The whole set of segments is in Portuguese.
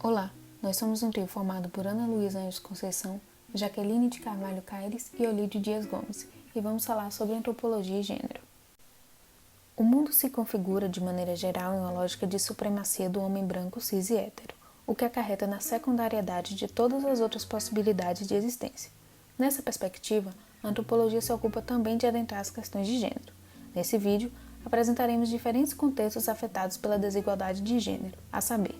Olá, nós somos um trio formado por Ana Luísa Anjos Conceição, Jaqueline de Carvalho Caires e Olídio Dias Gomes, e vamos falar sobre antropologia e gênero. O mundo se configura de maneira geral em uma lógica de supremacia do homem branco cis e hétero, o que acarreta na secundariedade de todas as outras possibilidades de existência. Nessa perspectiva, a antropologia se ocupa também de adentrar as questões de gênero. Nesse vídeo, apresentaremos diferentes contextos afetados pela desigualdade de gênero, a saber,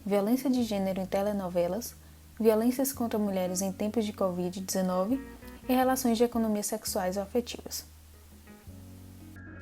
violência de gênero em telenovelas, violências contra mulheres em tempos de Covid-19 e relações de economias sexuais ou afetivas.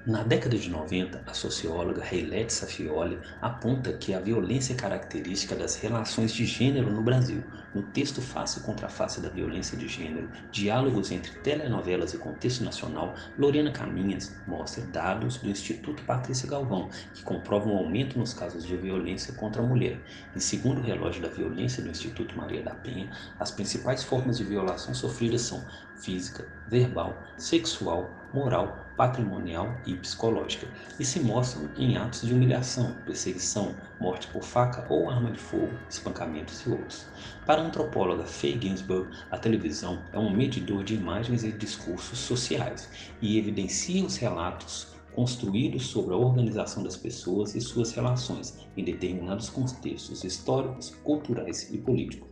Na década de 90, a socióloga Heilette Safioli aponta que a violência é característica das relações de gênero no Brasil. No texto Face contra Face da Violência de Gênero, Diálogos entre Telenovelas e Contexto Nacional, Lorena Caminhas mostra dados do Instituto Patrícia Galvão, que comprovam um aumento nos casos de violência contra a mulher. E segundo o relógio da violência do Instituto Maria da Penha, as principais formas de violação sofridas são física, verbal, sexual, moral, patrimonial e psicológica, e se mostram em atos de humilhação, perseguição, morte por faca ou arma de fogo, espancamentos e outros. Para a antropóloga Faye Ginsburg, a televisão é um medidor de imagens e discursos sociais e evidencia os relatos construídos sobre a organização das pessoas e suas relações em determinados contextos históricos, culturais e políticos.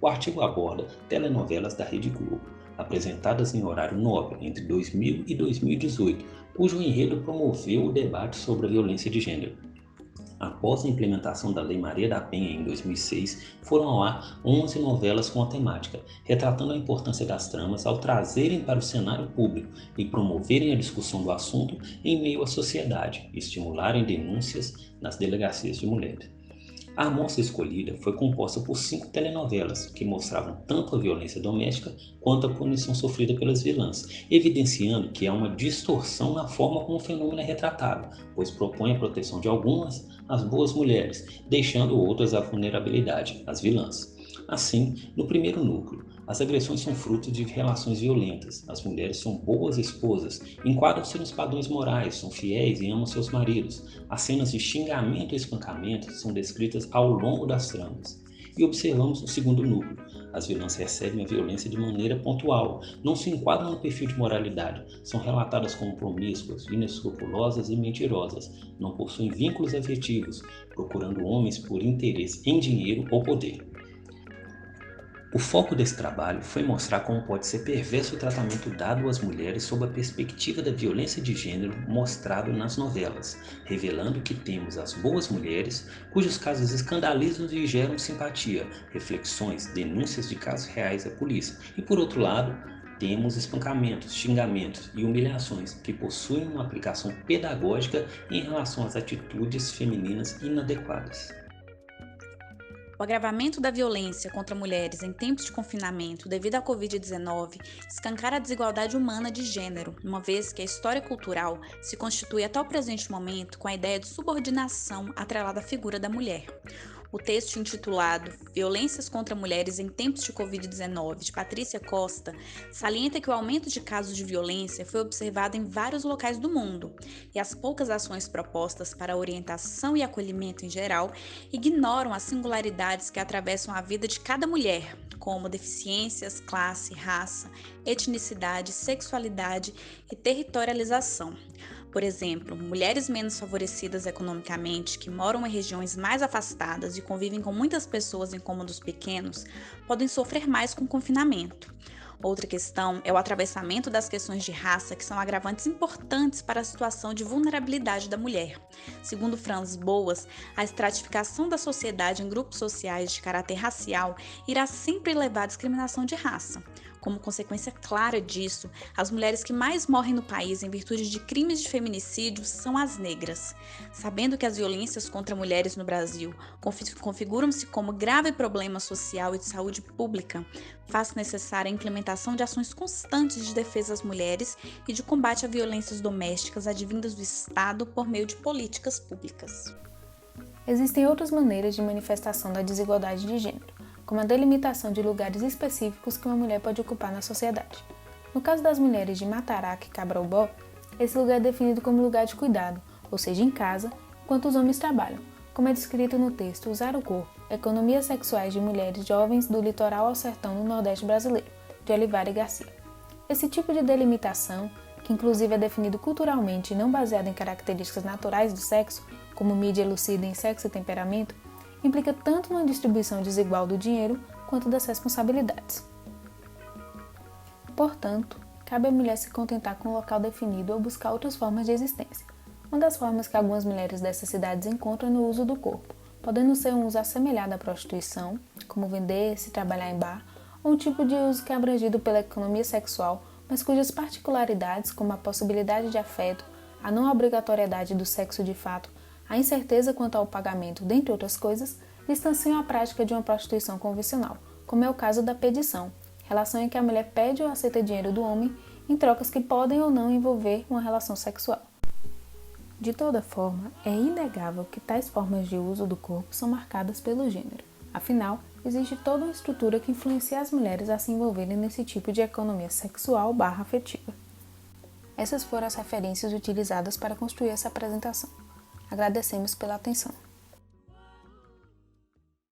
O artigo aborda telenovelas da Rede Globo, apresentadas em horário nobre entre 2000 e 2018, cujo enredo promoveu o debate sobre a violência de gênero. Após a implementação da Lei Maria da Penha em 2006, foram ao ar 11 novelas com a temática, retratando a importância das tramas ao trazerem para o cenário público e promoverem a discussão do assunto em meio à sociedade e estimularem denúncias nas delegacias de mulheres. A amostra escolhida foi composta por 5 telenovelas, que mostravam tanto a violência doméstica quanto a punição sofrida pelas vilãs, evidenciando que há uma distorção na forma como o fenômeno é retratado, pois propõe a proteção de algumas, as boas mulheres, deixando outras à vulnerabilidade, as vilãs. Assim, no primeiro núcleo, as agressões são fruto de relações violentas, as mulheres são boas esposas, enquadram-se nos padrões morais, são fiéis e amam seus maridos. As cenas de xingamento e espancamento são descritas ao longo das tramas. E observamos o segundo núcleo. As vilãs recebem a violência de maneira pontual, não se enquadram no perfil de moralidade, são relatadas como promíscuas, inescrupulosas e mentirosas, não possuem vínculos afetivos, procurando homens por interesse em dinheiro ou poder. O foco desse trabalho foi mostrar como pode ser perverso o tratamento dado às mulheres sob a perspectiva da violência de gênero mostrado nas novelas, revelando que temos as boas mulheres, cujos casos escandalizam e geram simpatia, reflexões, denúncias de casos reais à polícia, e por outro lado, temos espancamentos, xingamentos e humilhações que possuem uma aplicação pedagógica em relação às atitudes femininas inadequadas. O agravamento da violência contra mulheres em tempos de confinamento devido à Covid-19 escancara a desigualdade humana de gênero, uma vez que a história cultural se constitui até o presente momento com a ideia de subordinação atrelada à figura da mulher. O texto intitulado Violências contra Mulheres em Tempos de Covid-19, de Patrícia Costa, salienta que o aumento de casos de violência foi observado em vários locais do mundo, e as poucas ações propostas para a orientação e acolhimento em geral ignoram as singularidades que atravessam a vida de cada mulher, como deficiências, classe, raça, etnicidade, sexualidade e territorialização. Por exemplo, mulheres menos favorecidas economicamente, que moram em regiões mais afastadas e convivem com muitas pessoas em cômodos pequenos, podem sofrer mais com o confinamento. Outra questão é o atravessamento das questões de raça, que são agravantes importantes para a situação de vulnerabilidade da mulher. Segundo Franz Boas, a estratificação da sociedade em grupos sociais de caráter racial irá sempre levar à discriminação de raça. Como consequência clara disso, as mulheres que mais morrem no país em virtude de crimes de feminicídio são as negras. Sabendo que as violências contra mulheres no Brasil configuram-se como grave problema social e de saúde pública, faz necessária a implementação de ações constantes de defesa às mulheres e de combate a violências domésticas advindas do Estado por meio de políticas públicas. Existem outras maneiras de manifestação da desigualdade de gênero, como a delimitação de lugares específicos que uma mulher pode ocupar na sociedade. No caso das mulheres de Mataraca e Cabraobó, esse lugar é definido como lugar de cuidado, ou seja, em casa, enquanto os homens trabalham, Como é descrito no texto Usar o Corpo, Economias Sexuais de Mulheres Jovens do Litoral ao Sertão no Nordeste Brasileiro, de Olivari e Garcia. Esse tipo de delimitação, que inclusive é definido culturalmente e não baseado em características naturais do sexo, como mídia elucida em sexo e temperamento, implica tanto uma distribuição desigual do dinheiro quanto das responsabilidades. Portanto, cabe à mulher se contentar com um local definido ou buscar outras formas de existência. Uma das formas que algumas mulheres dessas cidades encontram é no uso do corpo, podendo ser um uso assemelhado à prostituição, como vender-se, trabalhar em bar, ou um tipo de uso que é abrangido pela economia sexual, mas cujas particularidades, como a possibilidade de afeto, a não obrigatoriedade do sexo de fato, a incerteza quanto ao pagamento, dentre outras coisas, distanciam a prática de uma prostituição convencional, como é o caso da pedição, relação em que a mulher pede ou aceita dinheiro do homem em trocas que podem ou não envolver uma relação sexual. De toda forma, é inegável que tais formas de uso do corpo são marcadas pelo gênero. Afinal, existe toda uma estrutura que influencia as mulheres a se envolverem nesse tipo de economia sexual/afetiva. Essas foram as referências utilizadas para construir essa apresentação. Agradecemos pela atenção.